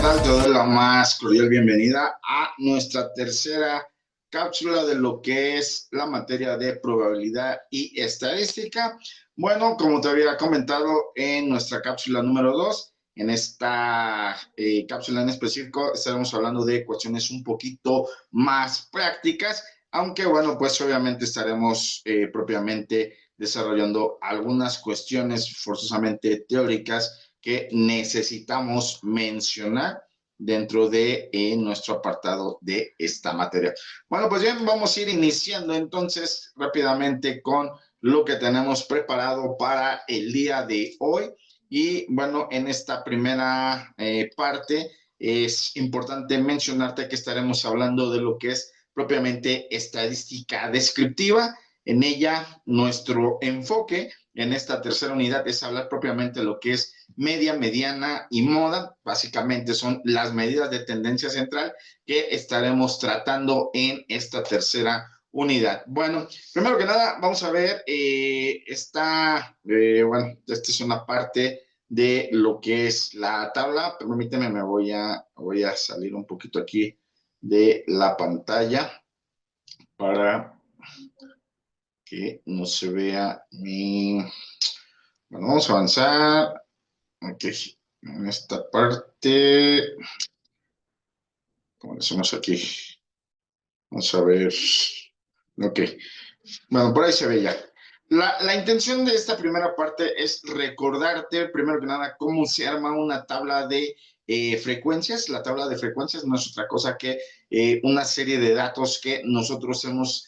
tal? Te doy la más cordial bienvenida a nuestra tercera cápsula de lo que es la materia de probabilidad y estadística. Bueno, como te había comentado en nuestra cápsula número 2, en esta cápsula en específico estaremos hablando de cuestiones un poquito más prácticas, aunque bueno, pues obviamente estaremos propiamente desarrollando algunas cuestiones forzosamente teóricas que necesitamos mencionar dentro de nuestro apartado de esta materia. Bueno, pues bien, vamos a ir iniciando entonces rápidamente con lo que tenemos preparado para el día de hoy. Y bueno, en esta primera parte es importante mencionarte que estaremos hablando de lo que es propiamente estadística descriptiva. En ella, nuestro enfoque en esta tercera unidad es hablar propiamente de lo que es media, mediana y moda. Básicamente son las medidas de tendencia central que estaremos tratando en esta tercera unidad. Bueno, primero que nada, vamos a ver bueno, esta es una parte de lo que es la tabla. Permíteme, voy a salir un poquito aquí de la pantalla para que no se vea mi... Bueno, vamos a avanzar. Ok, en esta parte, como decimos aquí, vamos a ver. Ok, bueno, por ahí se ve ya. La intención de esta primera parte es recordarte, primero que nada, cómo se arma una tabla de frecuencias. La tabla de frecuencias no es otra cosa que una serie de datos que nosotros hemos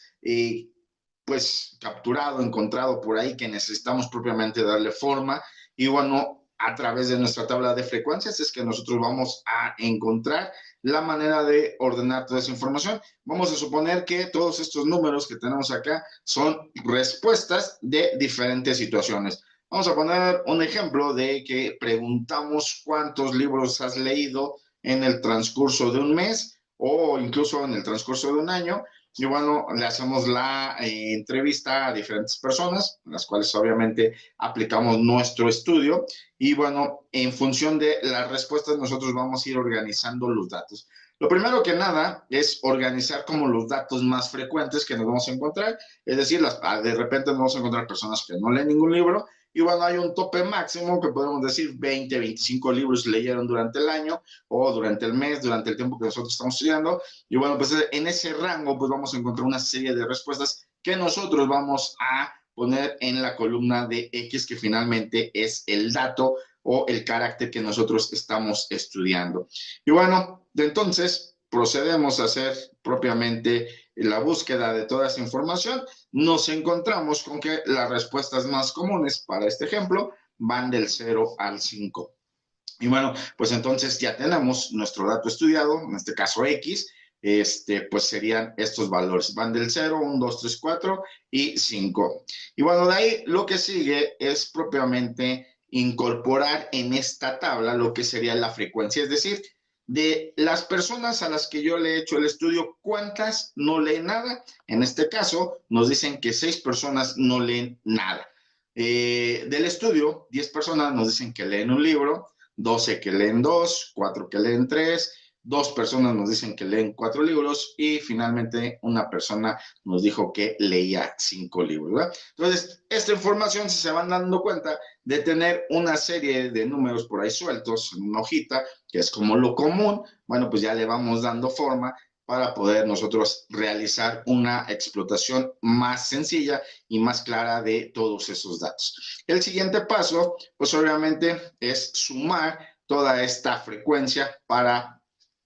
pues capturado, encontrado por ahí, que necesitamos propiamente darle forma. Y bueno, a través de nuestra tabla de frecuencias es que nosotros vamos a encontrar la manera de ordenar toda esa información. Vamos a suponer que todos estos números que tenemos acá son respuestas de diferentes situaciones. Vamos a poner un ejemplo de que preguntamos cuántos libros has leído en el transcurso de un mes o incluso en el transcurso de un año. Y bueno, le hacemos la entrevista a diferentes personas, las cuales obviamente aplicamos nuestro estudio. Y bueno, en función de las respuestas, nosotros vamos a ir organizando los datos. Lo primero que nada es organizar como los datos más frecuentes que nos vamos a encontrar. Es decir, de repente nos vamos a encontrar personas que no leen ningún libro. Y bueno, hay un tope máximo que podemos decir 20, 25 libros leyeron durante el año o durante el mes, durante el tiempo que nosotros estamos estudiando. Y bueno, pues en ese rango pues vamos a encontrar una serie de respuestas que nosotros vamos a poner en la columna de X, que finalmente es el dato o el carácter que nosotros estamos estudiando. Y bueno, de entonces procedemos a hacer propiamente la búsqueda de toda esa información. Nos encontramos con que las respuestas más comunes para este ejemplo van del 0 al 5. Y bueno, pues entonces ya tenemos nuestro dato estudiado, en este caso X, pues serían estos valores, van del 0, 1, 2, 3, 4 y 5. Y bueno, de ahí lo que sigue es propiamente incorporar en esta tabla lo que sería la frecuencia, es decir, de las personas a las que yo le he hecho el estudio, ¿cuántas no leen nada? En este caso, nos dicen que 6 personas no leen nada. Del estudio, 10 personas nos dicen que leen un libro, 12 que leen 2, 4 que leen 3, 2 personas nos dicen que leen 4 libros y finalmente una persona nos dijo que leía 5 libros, ¿verdad? Entonces, esta información, si se van dando cuenta de tener una serie de números por ahí sueltos en una hojita, que es como lo común, bueno, pues ya le vamos dando forma para poder nosotros realizar una explotación más sencilla y más clara de todos esos datos. El siguiente paso, pues obviamente es sumar toda esta frecuencia para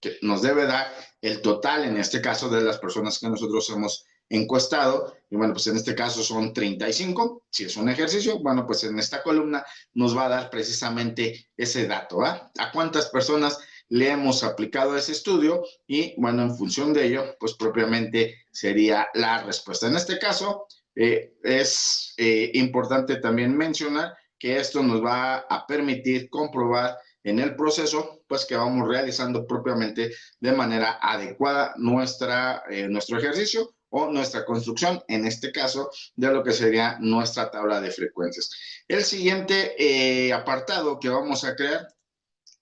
que nos debe dar el total, en este caso, de las personas que nosotros hemos encuestado. Y bueno, pues en este caso son 35. Si es un ejercicio, bueno, pues en esta columna nos va a dar precisamente ese dato, ¿va? ¿A cuántas personas le hemos aplicado ese estudio? Y bueno, en función de ello, pues propiamente sería la respuesta. En este caso, es importante también mencionar que esto nos va a permitir comprobar en el proceso, pues que vamos realizando propiamente de manera adecuada nuestro ejercicio o nuestra construcción, en este caso, de lo que sería nuestra tabla de frecuencias. El siguiente apartado que vamos a crear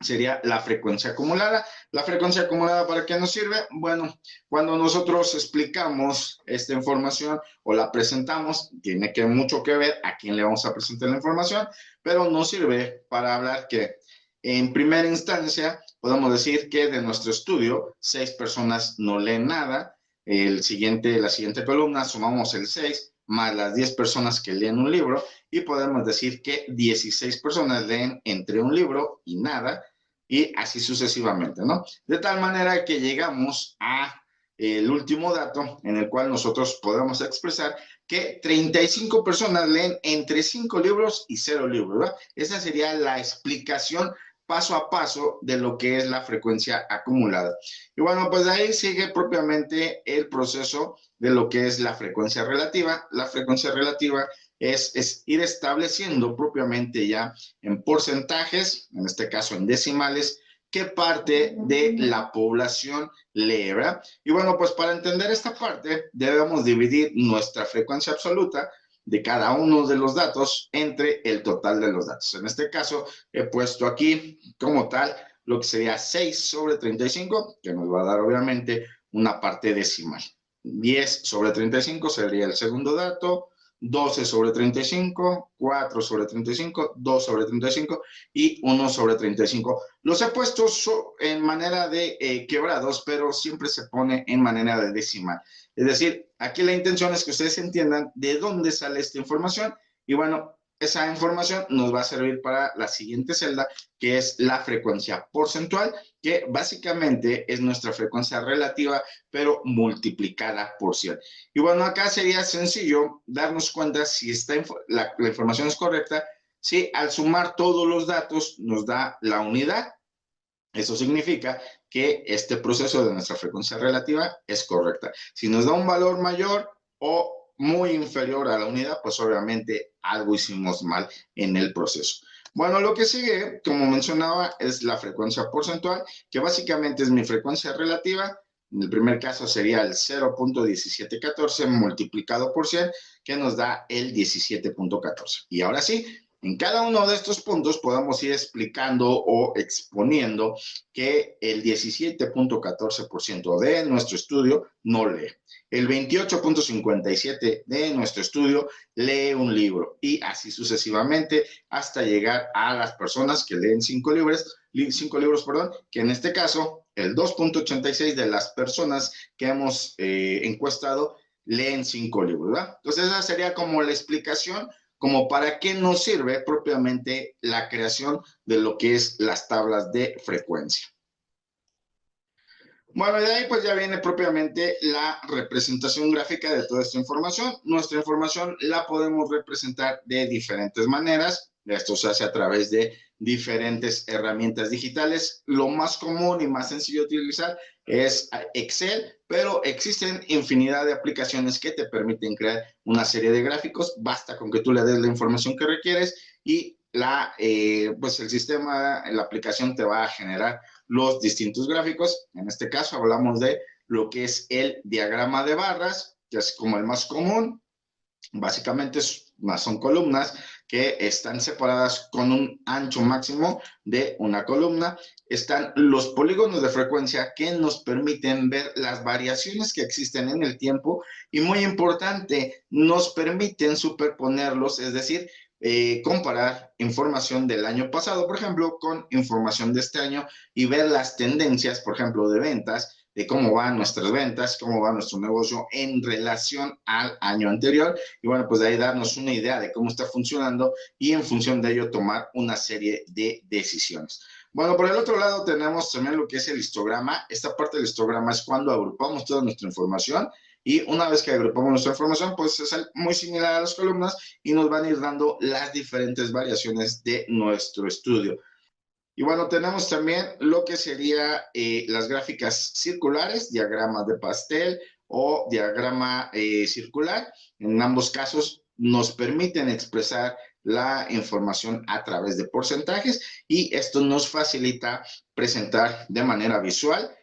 sería la frecuencia acumulada. La frecuencia acumulada, ¿para qué nos sirve? Bueno, cuando nosotros explicamos esta información o la presentamos, tiene que mucho que ver a quién le vamos a presentar la información, pero nos sirve para hablar que en primera instancia podemos decir que de nuestro estudio, 6 personas no leen nada. La siguiente columna sumamos el 6 más las 10 personas que leen un libro y podemos decir que 16 personas leen entre un libro y nada, y así sucesivamente, ¿no? De tal manera que llegamos a el último dato en el cual nosotros podemos expresar que 35 personas leen entre 5 libros y 0 libros, ¿verdad? Esa sería la explicación paso a paso de lo que es la frecuencia acumulada. Y bueno, pues de ahí sigue propiamente el proceso de lo que es la frecuencia relativa. La frecuencia relativa es ir estableciendo propiamente ya en porcentajes, en este caso en decimales, qué parte de la población lee, ¿verdad? Y bueno, pues para entender esta parte debemos dividir nuestra frecuencia absoluta de cada uno de los datos entre el total de los datos. En este caso he puesto aquí como tal lo que sería 6 sobre 35, que nos va a dar obviamente una parte decimal. 10 sobre 35 sería el segundo dato, 12 sobre 35, 4 sobre 35, 2 sobre 35 y 1 sobre 35. Los he puesto en manera de quebrados, pero siempre se pone en manera de decimal. Es decir, aquí la intención es que ustedes entiendan de dónde sale esta información y bueno, esa información nos va a servir para la siguiente celda, que es la frecuencia porcentual, que básicamente es nuestra frecuencia relativa, pero multiplicada por 100. Y bueno, acá sería sencillo darnos cuenta si la información es correcta, si al sumar todos los datos nos da la unidad. Eso significa que este proceso de nuestra frecuencia relativa es correcta. Si nos da un valor mayor o muy inferior a la unidad, pues obviamente algo hicimos mal en el proceso. Bueno, lo que sigue, como mencionaba, es la frecuencia porcentual, que básicamente es mi frecuencia relativa. En el primer caso sería el 0.1714 multiplicado por 100, que nos da el 17.14. Y ahora sí, en cada uno de estos puntos podemos ir explicando o exponiendo que el 17.14% de nuestro estudio no lee. El 28.57% de nuestro estudio lee un libro y así sucesivamente hasta llegar a las personas que leen 5 libros, que en este caso el 2.86% de las personas que hemos encuestado leen 5 libros, ¿verdad? Entonces esa sería como la explicación como para qué nos sirve propiamente la creación de lo que es las tablas de frecuencia. Bueno, de ahí pues ya viene propiamente la representación gráfica de toda esta información. Nuestra información la podemos representar de diferentes maneras. Esto se hace a través de diferentes herramientas digitales. Lo más común y más sencillo de utilizar es Excel, pero existen infinidad de aplicaciones que te permiten crear una serie de gráficos. Basta con que tú le des la información que requieres y pues el sistema, la aplicación te va a generar los distintos gráficos. En este caso hablamos de lo que es el diagrama de barras, que es como el más común. Básicamente son columnas que están separadas con un ancho máximo de una columna. Están los polígonos de frecuencia que nos permiten ver las variaciones que existen en el tiempo y muy importante, nos permiten superponerlos, es decir, comparar información del año pasado, por ejemplo, con información de este año y ver las tendencias, por ejemplo, de ventas, de cómo van nuestras ventas, cómo va nuestro negocio en relación al año anterior. Y bueno, pues de ahí darnos una idea de cómo está funcionando y en función de ello tomar una serie de decisiones. Bueno, por el otro lado tenemos también lo que es el histograma. Esta parte del histograma es cuando agrupamos toda nuestra información y una vez que agrupamos nuestra información, pues es muy similar a las columnas y nos van a ir dando las diferentes variaciones de nuestro estudio. Y bueno, tenemos también lo que sería las gráficas circulares, diagrama de pastel o diagrama circular. En ambos casos nos permiten expresar la información a través de porcentajes y esto nos facilita presentar de manera visual,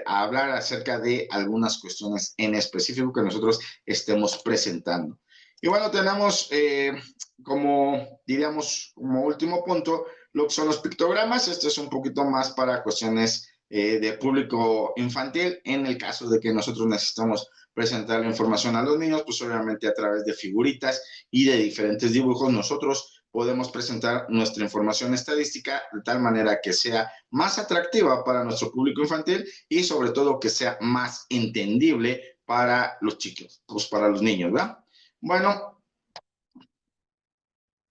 a hablar acerca de algunas cuestiones en específico que nosotros estemos presentando. Y bueno, tenemos como, diríamos, como último punto, lo que son los pictogramas. Este es un poquito más para cuestiones de público infantil. En el caso de que nosotros necesitamos presentar la información a los niños, pues obviamente a través de figuritas y de diferentes dibujos nosotros podemos presentar nuestra información estadística de tal manera que sea más atractiva para nuestro público infantil y sobre todo que sea más entendible para los chicos, pues para los niños, ¿verdad? Bueno,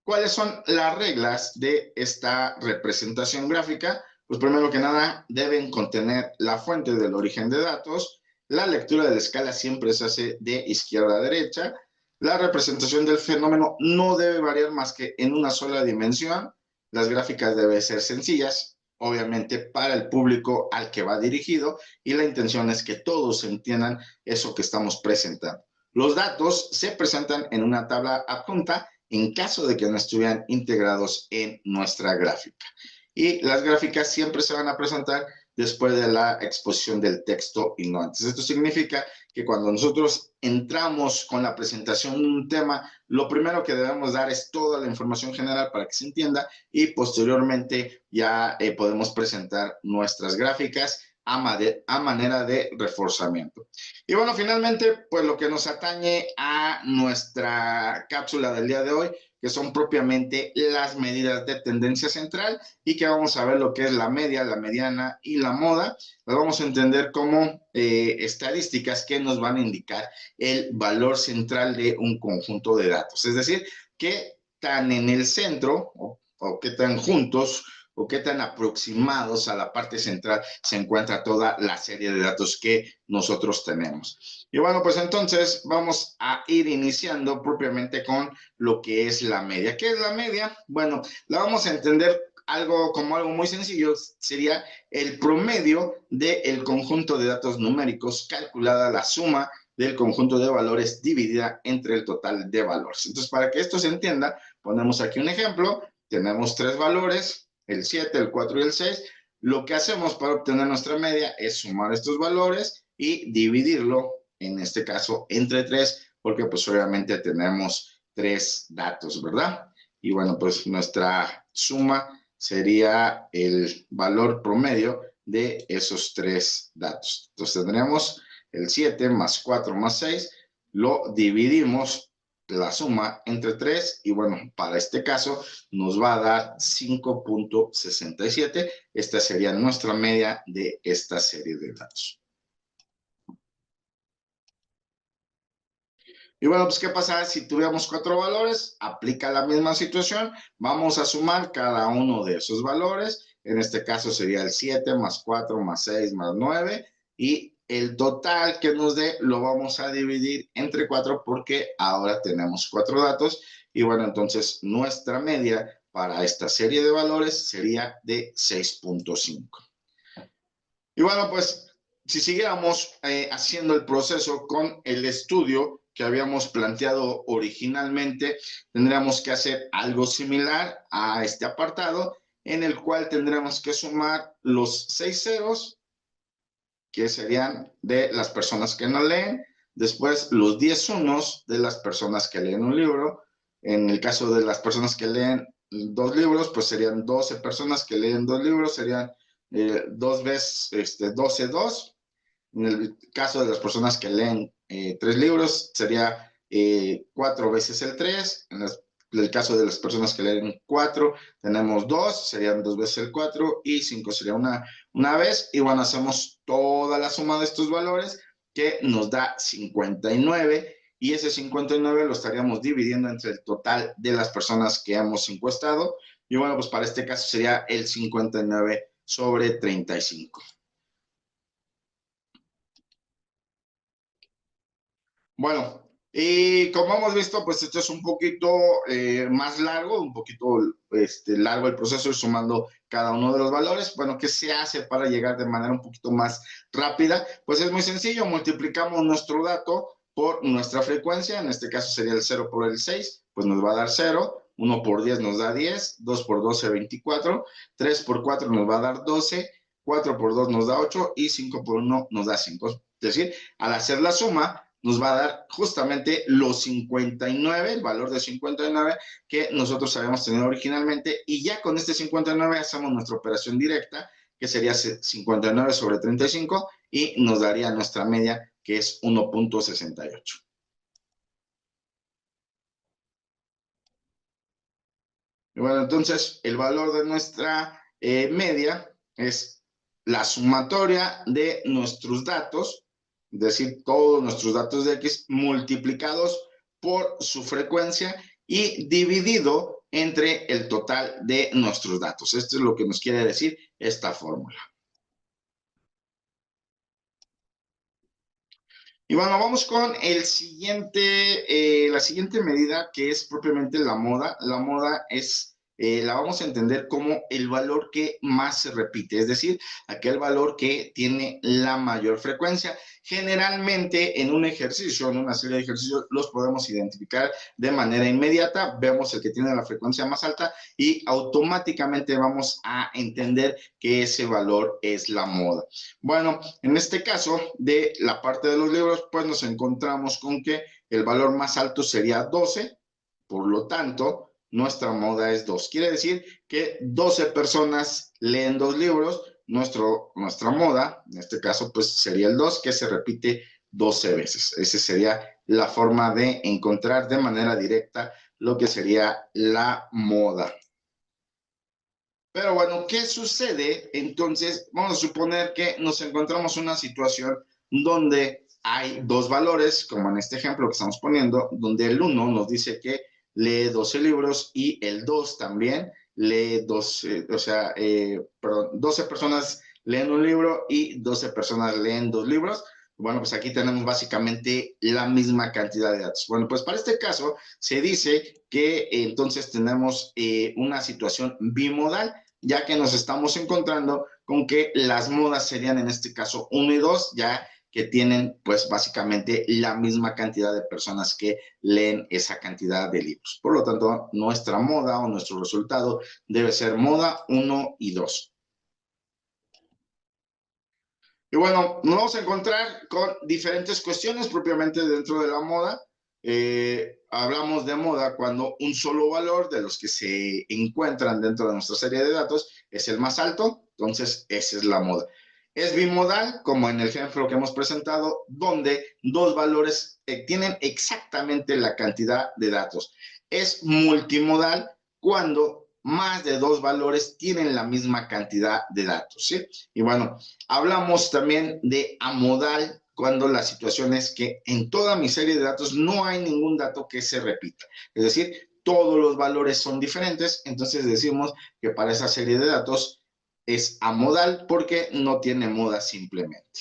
¿cuáles son las reglas de esta representación gráfica? Pues primero que nada, deben contener la fuente del origen de datos. La lectura de la escala siempre se hace de izquierda a derecha. La representación del fenómeno no debe variar más que en una sola dimensión. Las gráficas deben ser sencillas, obviamente para el público al que va dirigido, y la intención es que todos entiendan eso que estamos presentando. Los datos se presentan en una tabla adjunta en caso de que no estuvieran integrados en nuestra gráfica. Y las gráficas siempre se van a presentar después de la exposición del texto y no antes. Esto significa que cuando nosotros entramos con la presentación de un tema, lo primero que debemos dar es toda la información general para que se entienda y posteriormente ya podemos presentar nuestras gráficas a manera de reforzamiento. Y bueno, finalmente, pues lo que nos atañe a nuestra cápsula del día de hoy, que son propiamente las medidas de tendencia central y que vamos a ver lo que es la media, la mediana y la moda. Las vamos a entender como estadísticas que nos van a indicar el valor central de un conjunto de datos. Es decir, qué tan en el centro o qué tan juntos o qué tan aproximados a la parte central se encuentra toda la serie de datos que nosotros tenemos. Y bueno, pues entonces vamos a ir iniciando propiamente con lo que es la media. ¿Qué es la media? Bueno, la vamos a entender como algo muy sencillo, sería el promedio del conjunto de datos numéricos calculada la suma del conjunto de valores dividida entre el total de valores. Entonces, para que esto se entienda, ponemos aquí un ejemplo. Tenemos tres valores, el 7, el 4 y el 6. Lo que hacemos para obtener nuestra media es sumar estos valores y dividirlo, en este caso, entre 3, porque pues obviamente tenemos 3 datos, ¿verdad? Y bueno, pues nuestra suma sería el valor promedio de esos 3 datos. Entonces tendríamos el 7 más 4 más 6, lo dividimos la suma entre 3 y bueno, para este caso nos va a dar 5.67. Esta sería nuestra media de esta serie de datos. Y bueno, pues ¿qué pasa si tuviéramos 4 valores? Aplica la misma situación. Vamos a sumar cada uno de esos valores. En este caso sería el 7 más 4 más 6 más 9. Y el total que nos dé lo vamos a dividir entre 4 porque ahora tenemos 4 datos. Y bueno, entonces nuestra media para esta serie de valores sería de 6.5. Y bueno, pues si siguiéramos haciendo el proceso con el estudio que habíamos planteado originalmente, tendríamos que hacer algo similar a este apartado, en el cual tendremos que sumar los 6 ceros, que serían de las personas que no leen, después los 10 unos de las personas que leen un libro. En el caso de las personas que leen 2 libros, pues serían 12 personas que leen 2 libros, serían 2 veces 12, 2. En el caso de las personas que leen 3 libros, sería 4 veces el 3. En el caso de las personas que leen 4, tenemos 2, serían 2 veces el 4 y 5 sería una vez. Y bueno, hacemos toda la suma de estos valores que nos da 59 y ese 59 lo estaríamos dividiendo entre el total de las personas que hemos encuestado. Y bueno, pues para este caso sería el 59 sobre 35. Bueno, y como hemos visto, pues esto es un poquito más largo, un poquito largo el proceso, ir sumando cada uno de los valores. Bueno, ¿qué se hace para llegar de manera un poquito más rápida? Pues es muy sencillo, multiplicamos nuestro dato por nuestra frecuencia, en este caso sería el 0 por el 6, pues nos va a dar 0, 1 por 10 nos da 10, 2 por 12, 24, 3 por 4 nos va a dar 12, 4 por 2 nos da 8 y 5 por 1 nos da 5. Es decir, al hacer la suma, nos va a dar justamente los 59, el valor de 59 que nosotros habíamos tenido originalmente, y ya con este 59 hacemos nuestra operación directa, que sería 59 sobre 35, y nos daría nuestra media, que es 1.68. Y bueno, entonces el valor de nuestra media es la sumatoria de nuestros datos, es decir, todos nuestros datos de X multiplicados por su frecuencia y dividido entre el total de nuestros datos. Esto es lo que nos quiere decir esta fórmula. Y bueno, vamos con la siguiente medida, que es propiamente la moda. La moda es, la vamos a entender como el valor que más se repite, es decir, aquel valor que tiene la mayor frecuencia. Generalmente en un ejercicio, en una serie de ejercicios, los podemos identificar de manera inmediata. Vemos el que tiene la frecuencia más alta y automáticamente vamos a entender que ese valor es la moda. Bueno, en este caso de la parte de los libros, pues nos encontramos con que el valor más alto sería 12, por lo tanto, nuestra moda es 2. Quiere decir que 12 personas leen 2 libros, nuestra moda, en este caso, pues sería el 2, que se repite 12 veces. Esa sería la forma de encontrar de manera directa lo que sería la moda. Pero bueno, ¿qué sucede? Entonces, vamos a suponer que nos encontramos en una situación donde hay dos valores, como en este ejemplo que estamos poniendo, donde el 1 nos dice que lee 12 libros y el 2 también lee 12, perdón, 12 personas leen un libro y 12 personas leen 2 libros. Bueno, pues aquí tenemos básicamente la misma cantidad de datos. Bueno, pues para este caso se dice que entonces tenemos una situación bimodal, ya que nos estamos encontrando con que las modas serían en este caso 1 y 2, ya que tienen pues básicamente la misma cantidad de personas que leen esa cantidad de libros. Por lo tanto, nuestra moda o nuestro resultado debe ser moda 1 y 2. Y bueno, nos vamos a encontrar con diferentes cuestiones propiamente dentro de la moda. Hablamos de moda cuando un solo valor de los que se encuentran dentro de nuestra serie de datos es el más alto, entonces esa es la moda. Es bimodal, como en el ejemplo que hemos presentado, donde dos valores tienen exactamente la cantidad de datos. Es multimodal cuando más de dos valores tienen la misma cantidad de datos, ¿sí? Y bueno, hablamos también de amodal cuando la situación es que en toda mi serie de datos no hay ningún dato que se repita. Es decir, todos los valores son diferentes, entonces decimos que para esa serie de datos es amodal porque no tiene moda simplemente.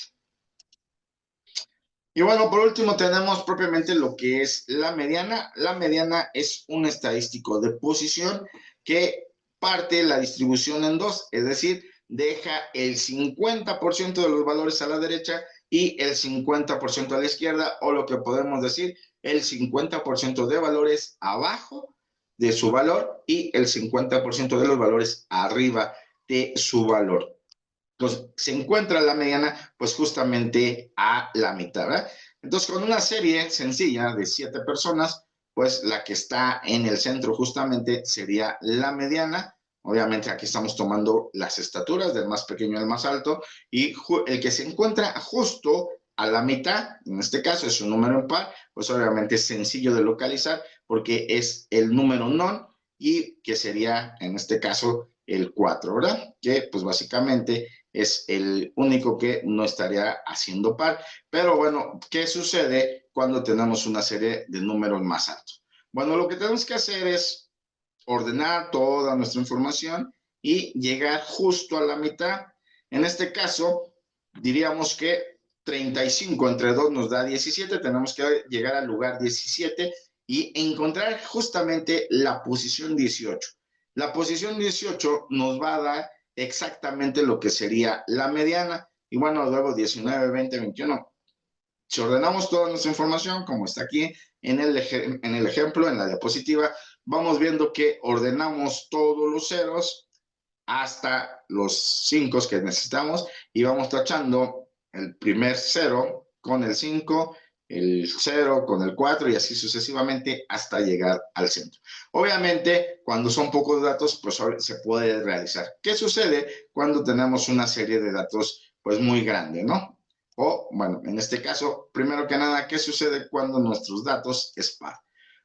Y bueno, por último tenemos propiamente lo que es la mediana. La mediana es un estadístico de posición que parte la distribución en dos, es decir, deja el 50% de los valores a la derecha y el 50% a la izquierda, o lo que podemos decir, el 50% de valores abajo de su valor y el 50% de los valores arriba de su valor. Entonces, se encuentra la mediana, pues justamente a la mitad, ¿verdad? Entonces, con una serie sencilla de 7 personas, pues la que está en el centro justamente sería la mediana. Obviamente aquí estamos tomando las estaturas del más pequeño al más alto y el que se encuentra justo a la mitad, en este caso es un número impar, pues obviamente es sencillo de localizar porque es el número non y que sería en este caso el 4, ¿verdad? Que pues básicamente es el único que no estaría haciendo par. Pero bueno, ¿qué sucede cuando tenemos una serie de números más altos? Bueno, lo que tenemos que hacer es ordenar toda nuestra información y llegar justo a la mitad. En este caso, diríamos que 35 entre 2 nos da 17, tenemos que llegar al lugar 17 y encontrar justamente la posición 18. La posición 18 nos va a dar exactamente lo que sería la mediana. Y bueno, luego 19, 20, 21. Si ordenamos toda nuestra información, como está aquí en el ejemplo, en la diapositiva, vamos viendo que ordenamos todos los ceros hasta los 5 que necesitamos y vamos tachando el primer cero con el 5 el 0 con el 4 y así sucesivamente hasta llegar al centro. Obviamente, cuando son pocos datos, pues se puede realizar. ¿Qué sucede cuando tenemos una serie de datos pues muy grande, ¿no? O, bueno, en este caso, primero que nada, ¿qué sucede cuando nuestros datos es par?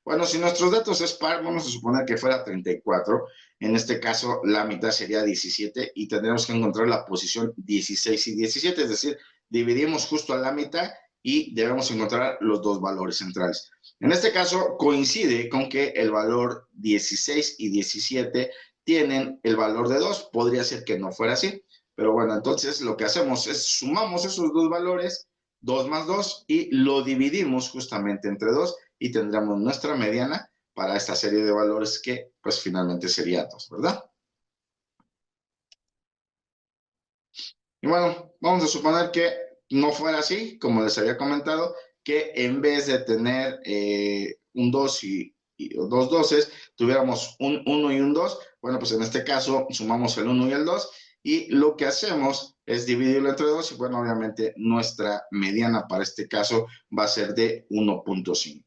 Bueno, si nuestros datos es par, vamos a suponer que fuera 34. En este caso, la mitad sería 17 y tendremos que encontrar la posición 16 y 17, es decir, dividimos justo a la mitad y debemos encontrar los dos valores centrales. En este caso, coincide con que el valor 16 y 17 tienen el valor de 2. Podría ser que no fuera así, pero bueno, entonces lo que hacemos es sumamos esos dos valores, 2 más 2, y lo dividimos justamente entre 2 y tendremos nuestra mediana para esta serie de valores que pues finalmente sería 2, ¿verdad? Y bueno, vamos a suponer que no fuera así, como les había comentado, que en vez de tener un 2 y dos doses, tuviéramos un 1 y un 2. Bueno, pues en este caso sumamos el 1 y el 2 y lo que hacemos es dividirlo entre 2 y bueno, obviamente nuestra mediana para este caso va a ser de 1.5.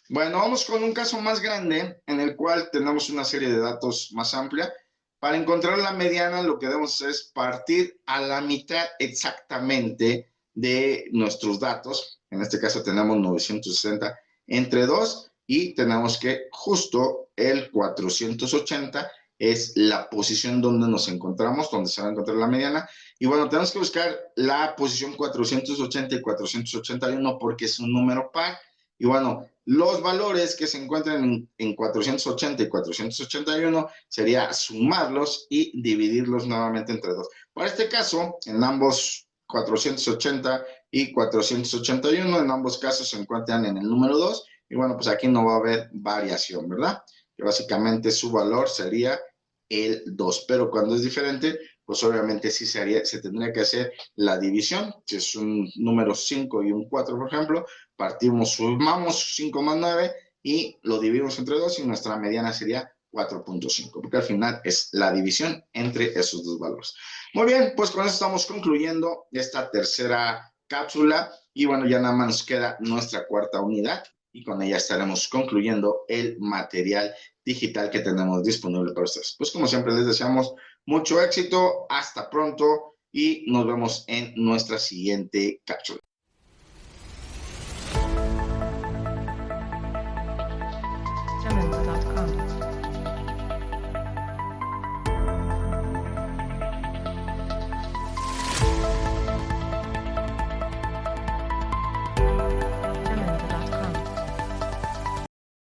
Bueno, vamos con un caso más grande en el cual tenemos una serie de datos más amplia. Para encontrar la mediana, lo que debemos hacer es partir a la mitad exactamente de nuestros datos. En este caso tenemos 960 entre 2 y tenemos que justo el 480 es la posición donde nos encontramos, donde se va a encontrar la mediana. Y bueno, tenemos que buscar la posición 480 y 481 porque es un número par. Y bueno, los valores que se encuentran en 480 y 481 sería sumarlos y dividirlos nuevamente entre 2. Para este caso, en ambos 480 y 481, en ambos casos se encuentran en el número 2. Y bueno, pues aquí no va a haber variación, ¿verdad? Que básicamente su valor sería el 2. Pero cuando es diferente, pues obviamente sí se tendría que hacer la división. Si es un número 5 y un 4, por ejemplo, partimos, sumamos 5 más 9 y lo dividimos entre 2 y nuestra mediana sería 4.5, porque al final es la división entre esos dos valores. Muy bien, pues con eso estamos concluyendo esta tercera cápsula y bueno, ya nada más nos queda nuestra cuarta unidad y con ella estaremos concluyendo el material digital que tenemos disponible para ustedes. Pues como siempre les deseamos mucho éxito, hasta pronto y nos vemos en nuestra siguiente cápsula.